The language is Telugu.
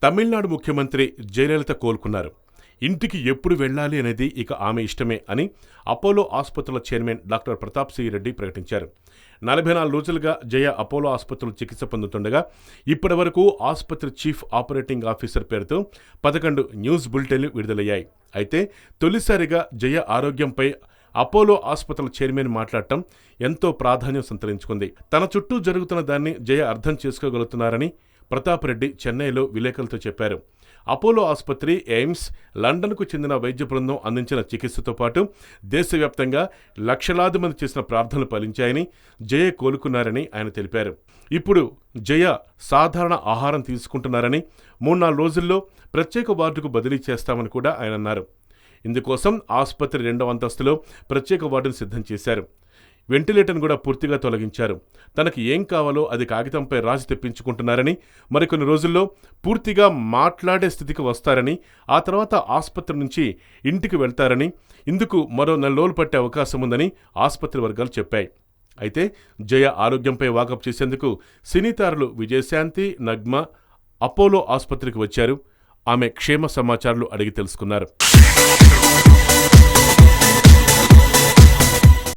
తమిళనాడు ముఖ్యమంత్రి జయలలిత కోలుకున్నారు. ఇంటికి ఎప్పుడు వెళ్లాలి అనేది ఇక ఆమె ఇష్టమే అని అపోలో ఆసుపత్రుల చైర్మన్ డాక్టర్ ప్రతాప్ సి రెడ్డి ప్రకటించారు. 44 రోజులుగా జయ అపోలో ఆసుపత్రులు చికిత్స పొందుతుండగా ఇప్పటివరకు ఆసుపత్రి చీఫ్ ఆపరేటింగ్ ఆఫీసర్ పేరుతో 11 న్యూస్ బులెటిన్లు విడుదలయ్యాయి. అయితే తొలిసారిగా జయ ఆరోగ్యంపై అపోలో ఆసుపత్రుల చైర్మన్ మాట్లాడటం ఎంతో ప్రాధాన్యం సంతరించుకుంది. తన చుట్టూ జరుగుతున్న దాన్ని జయ అర్థం చేసుకోగలుగుతున్నారని ప్రతాప్ రెడ్డి చెన్నైలో విలేకరులతో చెప్పారు. అపోలో ఆసుపత్రి, ఎయిమ్స్, లండన్కు చెందిన వైద్య బృందం అందించిన చికిత్సతో పాటు దేశవ్యాప్తంగా లక్షలాది మంది చేసిన ప్రార్థనలు ఫలించాయని, జయ కోలుకున్నారని ఆయన తెలిపారు. ఇప్పుడు జయ సాధారణ ఆహారం తీసుకుంటున్నారని, 3-4 రోజుల్లో ప్రత్యేక వార్డుకు బదిలీ చేస్తామని కూడా ఆయన అన్నారు. ఇందుకోసం ఆసుపత్రి 2వ అంతస్తులో ప్రత్యేక వార్డును సిద్ధం చేశారు. వెంటిలేటర్ను కూడా పూర్తిగా తొలగించారు. తనకి ఏం కావాలో అది కాగితంపై రాసి తెప్పించుకుంటున్నారని, మరికొన్ని రోజుల్లో పూర్తిగా మాట్లాడే స్థితికి వస్తారని, ఆ తర్వాత ఆసుపత్రి నుంచి ఇంటికి వెళ్తారని, ఇందుకు మరో 4 రోజులు పట్టే అవకాశం ఉందని ఆసుపత్రి వర్గాలు చెప్పాయి. అయితే జయ ఆరోగ్యంపై వాకప్ చేసేందుకు సినీ తారలు విజయశాంతి, నగ్మ అపోలో ఆసుపత్రికి వచ్చారు. ఆమె క్షేమ సమాచారాలు అడిగి తెలుసుకున్నారు.